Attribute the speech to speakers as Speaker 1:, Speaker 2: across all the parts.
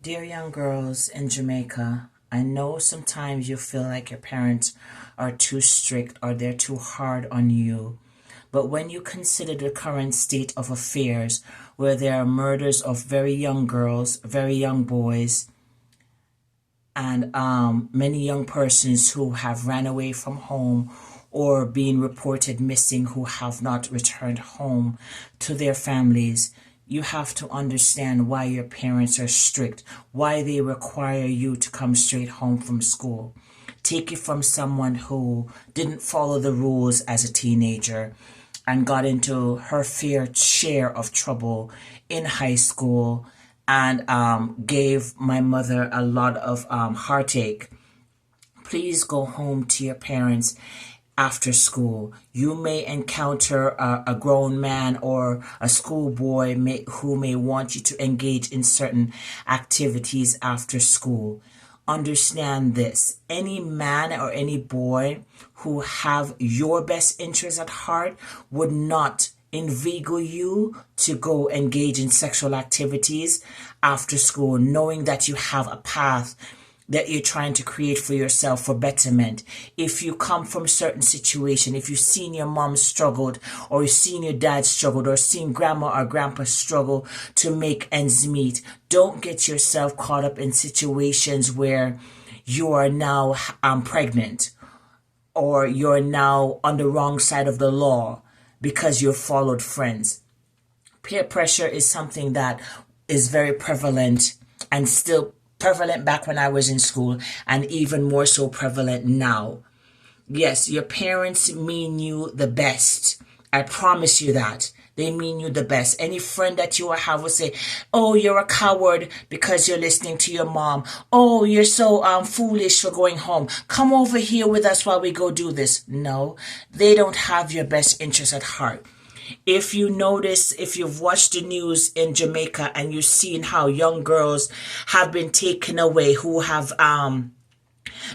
Speaker 1: Dear young girls in Jamaica, I know sometimes you feel like your parents are too strict or they're too hard on you. But when you consider the current state of affairs, where there are murders of very young girls, very young boys, and many young persons who have ran away from home or been reported missing who have not returned home to their families, you have to understand why your parents are strict, why they require you to come straight home from school. Take it from someone who didn't follow the rules as a teenager and got into her fair share of trouble in high school and gave my mother a lot of heartache. Please go home to your parents after school. You may encounter a grown man or a schoolboy who may want you to engage in certain activities after school. Understand this: any man or any boy who have your best interest at heart would not inveigle you to go engage in sexual activities after school, knowing that you have a path that you're trying to create for yourself for betterment. If you come from a certain situation, if you've seen your mom struggled, or you've seen your dad struggled, or seen grandma or grandpa struggle to make ends meet, don't get yourself caught up in situations where you are now pregnant, or you're now on the wrong side of the law because you've followed friends. Peer pressure is something that is very prevalent and still prevalent back when I was in school, and even more so prevalent now. Yes, your parents mean you the best. I promise you that. They mean you the best. Any friend that you will have will say, "Oh, you're a coward because you're listening to your mom. Oh, you're so foolish for going home. Come over here with us while we go do this." No, they don't have your best interest at heart. If you notice, if you've watched the news in Jamaica and you've seen how young girls have been taken away, who have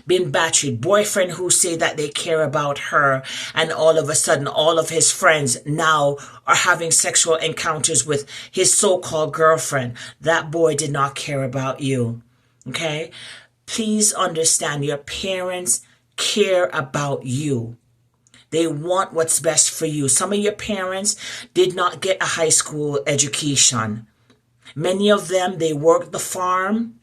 Speaker 1: been battered, boyfriend who say that they care about her, and all of a sudden all of his friends now are having sexual encounters with his so-called girlfriend. That boy did not care about you. Okay? Please understand, your parents care about you. They want what's best for you. Some of your parents did not get a high school education. Many of them, they work the farm.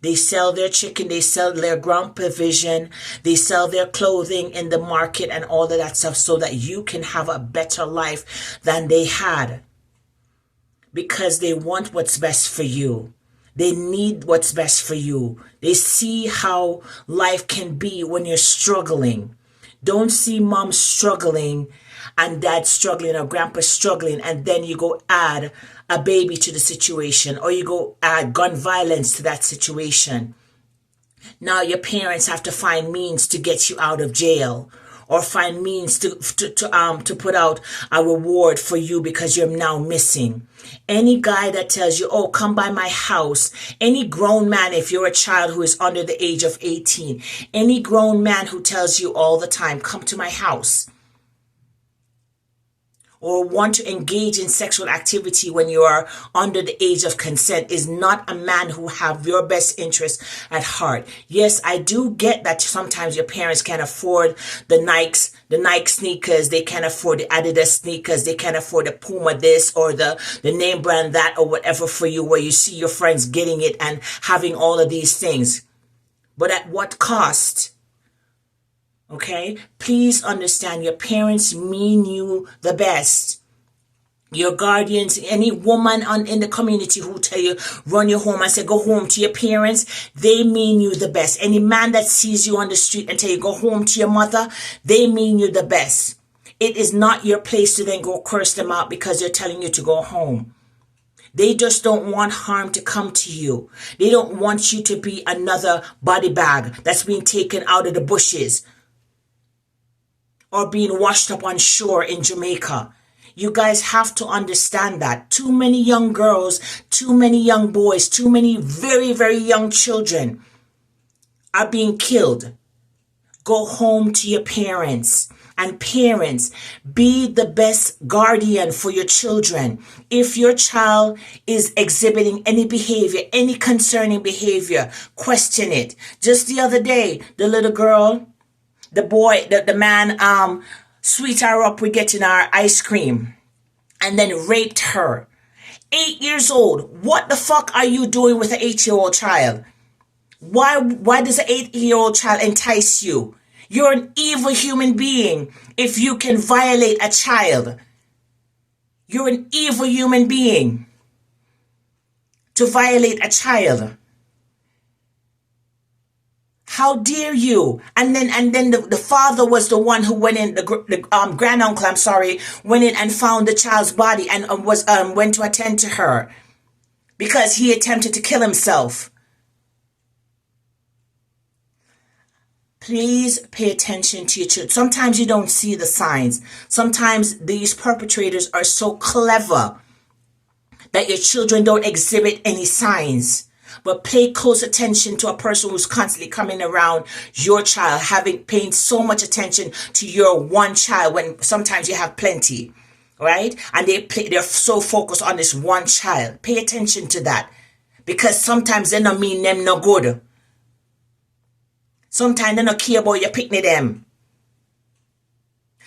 Speaker 1: They sell their chicken. They sell their ground provision. They sell their clothing in the market and all of that stuff so that you can have a better life than they had. Because they want what's best for you. They need what's best for you. They see how life can be when you're struggling. Don't see mom struggling and dad struggling or grandpa struggling, and then you go add a baby to the situation, or you go add gun violence to that situation. Now your parents have to find means to get you out of jail, or find means to put out a reward for you because you're now missing. Any guy that tells you, "Oh, come by my house," any grown man, if you're a child who is under the age of 18, any grown man who tells you all the time, "Come to my house," or want to engage in sexual activity when you are under the age of consent, is not a man who have your best interest at heart. Yes, I do get that sometimes your parents can afford the Nike sneakers, they can afford the Adidas sneakers, they can afford the Puma this or the name brand that or whatever for you, where you see your friends getting it and having all of these things. But at what cost? Okay, please understand, your parents mean you the best. Your guardians, any woman in the community who tell you run your home and say go home to your parents, they mean you the best. Any man that sees you on the street and tell you go home to your mother, they mean you the best. It is not your place to then go curse them out because they're telling you to go home. They just don't want harm to come to you. They don't want you to be another body bag that's being taken out of the bushes or being washed up on shore in Jamaica. You guys have to understand that. Too many young girls, too many young boys, too many very, very young children are being killed. Go home to your parents. And parents, be the best guardian for your children. If your child is exhibiting any behavior, any concerning behavior, question it. Just the other day, the little girl, the boy, the man, sweet her up with getting our ice cream and then raped her. 8 years old. What the fuck are you doing with an 8-year-old child? Why does an 8-year-old child entice you? You're an evil human being if you can violate a child. You're an evil human being to violate a child. How dare you? And then the father was the one who went in, the granduncle, I'm sorry, went in and found the child's body and went to attend to her because he attempted to kill himself. Please pay attention to your children. Sometimes you don't see the signs. Sometimes these perpetrators are so clever that your children don't exhibit any signs. But pay close attention to a person who's constantly coming around your child, paying so much attention to your one child when sometimes you have plenty, right? And they're so focused on this one child. Pay attention to that because sometimes they don't mean them no good. Sometimes they don't care about your picnic them.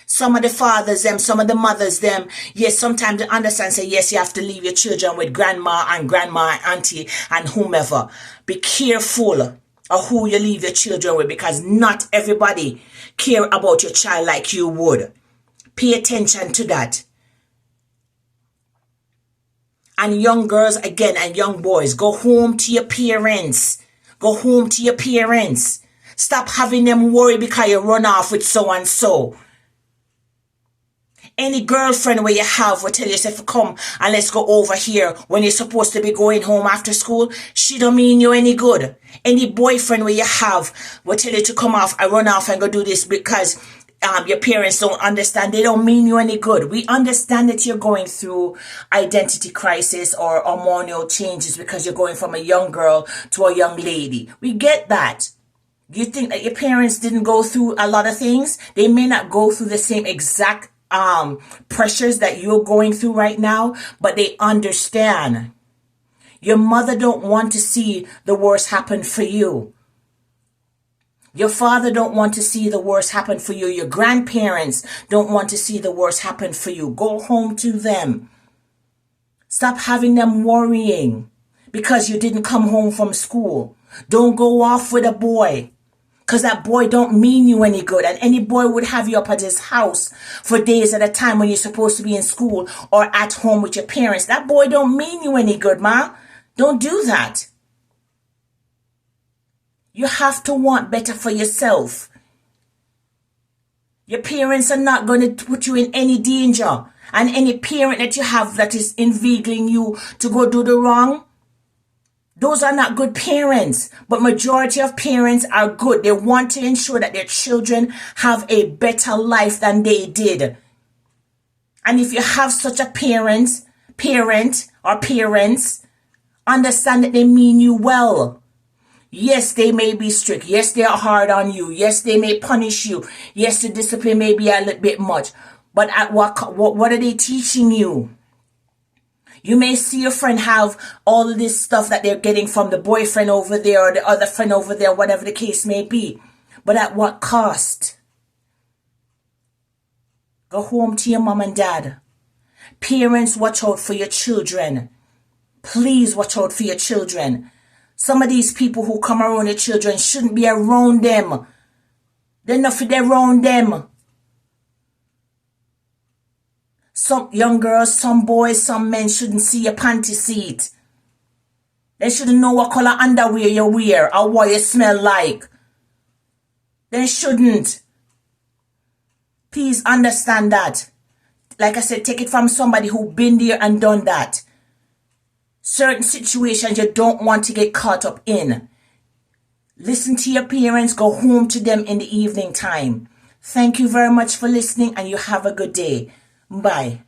Speaker 1: Some of the fathers them, some of the mothers them, yes, sometimes they understand, say, yes, you have to leave your children with grandma and auntie and whomever. Be careful of who you leave your children with because not everybody care about your child like you would. Pay attention to that. And young girls, again, and young boys, go home to your parents. Go home to your parents. Stop having them worry because you run off with so-and-so. Any girlfriend where you have will tell yourself, come and let's go over here when you're supposed to be going home after school. She don't mean you any good. Any boyfriend where you have will tell you to come off and run off and go do this because your parents don't understand. They don't mean you any good. We understand that you're going through identity crisis or hormonal changes because you're going from a young girl to a young lady. We get that. You think that your parents didn't go through a lot of things? They may not go through the same exact pressures that you're going through right now, but they understand. Your mother don't want to see the worst happen for you. Your father don't want to see the worst happen for you. Your grandparents don't want to see the worst happen for you. Go home to them. Stop having them worrying because you didn't come home from school. Don't go off with a boy. Because that boy don't mean you any good. And any boy would have you up at his house for days at a time when you're supposed to be in school or at home with your parents. That boy don't mean you any good, ma. Don't do that. You have to want better for yourself. Your parents are not going to put you in any danger. And any parent that you have that is inveigling you to go do the wrong, those are not good parents, but majority of parents are good. They want to ensure that their children have a better life than they did. And if you have such a parent or parents, understand that they mean you well. Yes, they may be strict. Yes, they are hard on you. Yes, they may punish you. Yes, the discipline may be a little bit much. But at what are they teaching you? You may see your friend have all of this stuff that they're getting from the boyfriend over there or the other friend over there, whatever the case may be. But at what cost? Go home to your mom and dad. Parents, watch out for your children. Please watch out for your children. Some of these people who come around your children shouldn't be around them. They're not around them. Some young girls, some boys, some men shouldn't see your panty seat. They shouldn't know what color underwear you wear or what you smell like. They shouldn't. Please understand that. Like I said, take it from somebody who been there and done that. Certain situations you don't want to get caught up in. Listen to your parents. Go home to them in the evening time. Thank you very much for listening and you have a good day. Bye.